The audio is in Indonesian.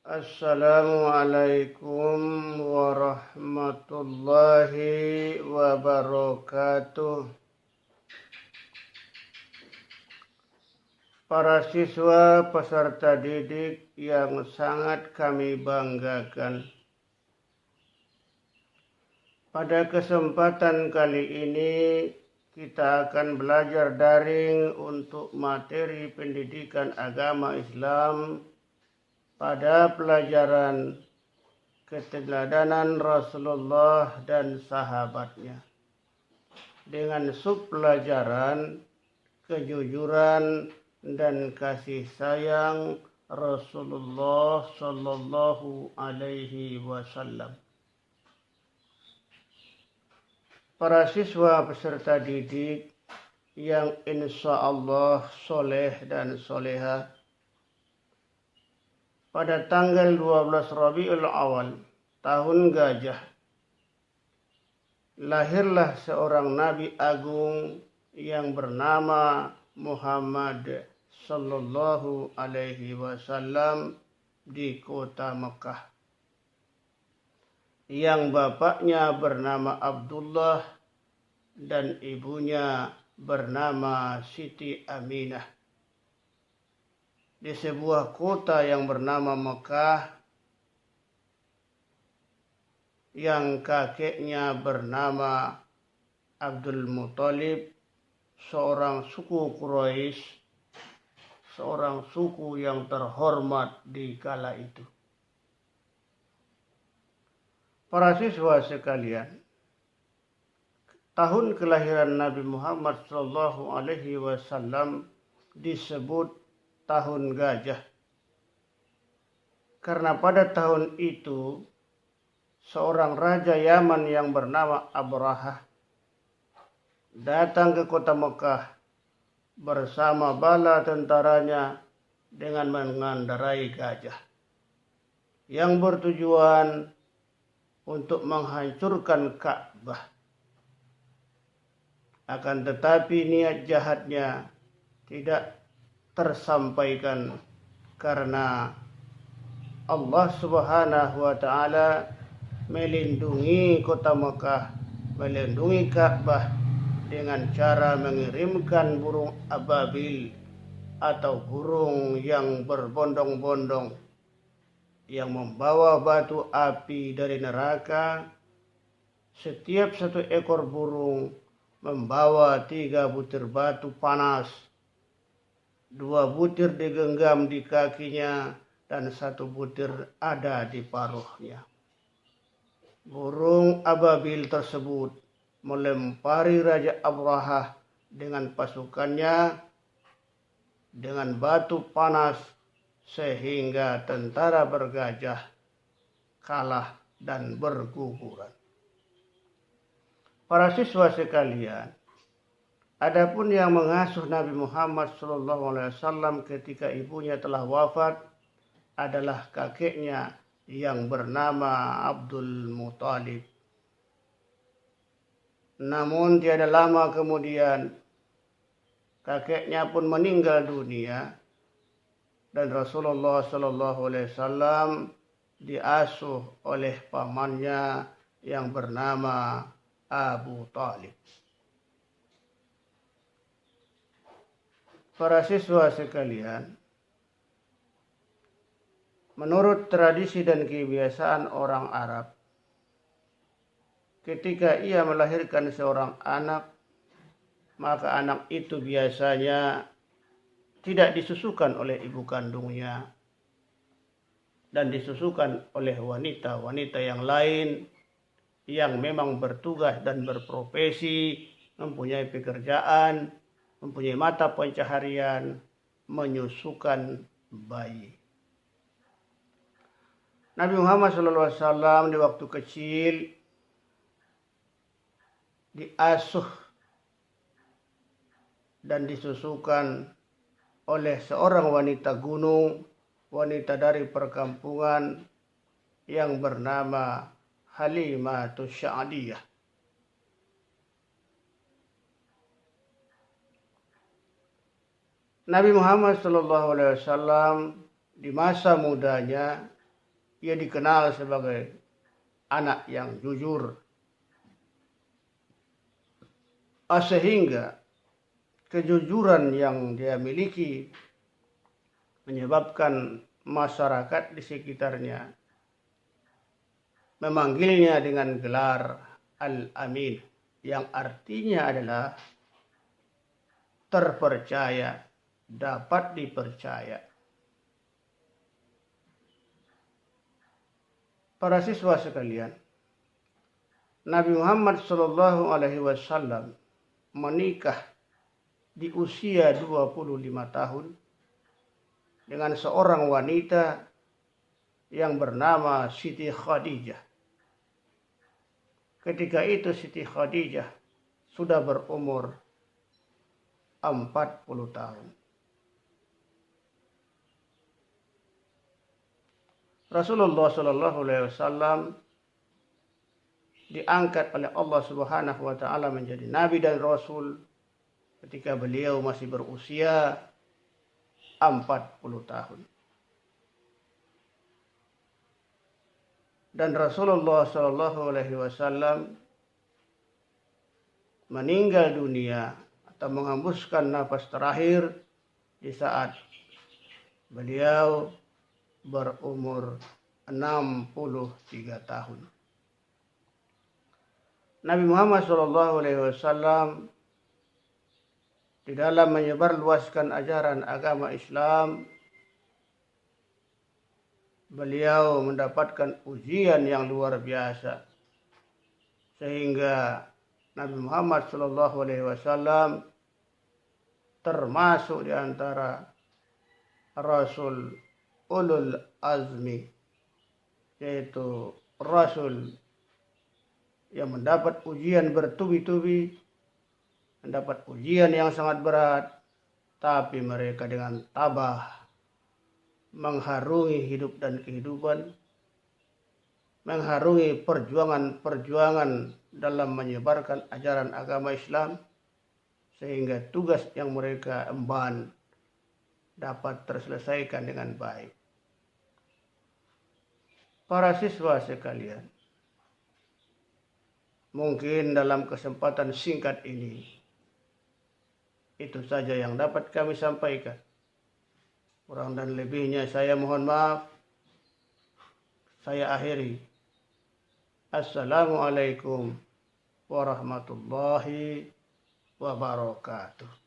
Assalamualaikum warahmatullahi wabarakatuh. Para siswa peserta didik yang sangat kami banggakan. Pada kesempatan kali ini kita akan belajar daring untuk materi pendidikan agama Islam pada pelajaran keteladanan Rasulullah dan sahabatnya dengan subpelajaran kejujuran dan kasih sayang Rasulullah Sallallahu Alaihi Wasallam. Para siswa peserta didik yang insya Allah soleh dan soleha, pada tanggal 12 Rabiul Awal tahun Gajah lahirlah seorang Nabi Agung yang bernama Muhammad Sallallahu Alaihi Wasallam di kota Mekah, yang bapaknya bernama Abdullah dan ibunya bernama Siti Aminah, di sebuah kota yang bernama Mekah, yang kakeknya bernama Abdul Muthalib, seorang suku Quraisy, seorang suku yang terhormat di kala itu. Para siswa sekalian, tahun kelahiran Nabi Muhammad Sallallahu Alaihi Wasallam disebut tahun gajah, karena pada tahun itu seorang raja Yaman yang bernama Abrahah datang ke kota Mekah bersama bala tentaranya dengan mengendarai gajah yang bertujuan untuk menghancurkan Ka'bah. Akan tetapi niat jahatnya tidak tersampaikan karena Allah Subhanahu wa taala melindungi kota Mekah, melindungi Ka'bah dengan cara mengirimkan burung ababil atau burung yang berbondong-bondong yang membawa batu api dari neraka. Setiap satu ekor burung membawa 3 butir batu panas, 2 butir digenggam di kakinya dan 1 butir ada di paruhnya. Burung ababil tersebut melempari Raja Abrahah dengan pasukannya dengan batu panas sehingga tentara bergajah kalah dan berguguran. Para siswa sekalian, adapun yang mengasuh Nabi Muhammad SAW ketika ibunya telah wafat adalah kakeknya yang bernama Abdul Muthalib. Namun tiada lama kemudian kakeknya pun meninggal dunia dan Rasulullah SAW diasuh oleh pamannya yang bernama Abu Talib. Para siswa sekalian, menurut tradisi dan kebiasaan orang Arab, ketika ia melahirkan seorang anak, maka anak itu biasanya tidak disusukan oleh ibu kandungnya dan disusukan oleh wanita-wanita yang lain yang memang bertugas dan berprofesi, mempunyai pekerjaan, mempunyai mata pencaharian, menyusukan bayi. Nabi Muhammad SAW di waktu kecil diasuh dan disusukan oleh seorang wanita gunung, wanita dari perkampungan yang bernama Halimatus Sa'diyah. Nabi Muhammad SAW di masa mudanya ia dikenal sebagai anak yang jujur. Sehingga kejujuran yang dia miliki menyebabkan masyarakat di sekitarnya memanggilnya dengan gelar Al-Amin, yang artinya adalah terpercaya, dapat dipercaya. Para siswa sekalian, Nabi Muhammad SAW menikah di usia 25 tahun dengan seorang wanita yang bernama Siti Khadijah. Ketika itu Siti Khadijah sudah berumur 40 tahun. Rasulullah SAW diangkat oleh Allah Subhanahu wa taala menjadi nabi dan rasul ketika beliau masih berusia 40 tahun. Dan Rasulullah SAW meninggal dunia atau menghembuskan nafas terakhir di saat beliau berumur 63 tahun. Nabi Muhammad SAW di dalam menyebarluaskan ajaran agama Islam, beliau mendapatkan ujian yang luar biasa, sehingga Nabi Muhammad SAW termasuk di antara Rasul Ulul Azmi, yaitu Rasul yang mendapat ujian bertubi-tubi, mendapat ujian yang sangat berat, tapi mereka dengan tabah mengharungi hidup dan kehidupan, mengharungi perjuangan-perjuangan dalam menyebarkan ajaran agama Islam, sehingga tugas yang mereka emban dapat terselesaikan dengan baik. Para siswa sekalian, mungkin dalam kesempatan singkat ini, itu saja yang dapat kami sampaikan. Kurang dan lebihnya saya mohon maaf. Saya akhiri. Assalamualaikum warahmatullahi wabarakatuh.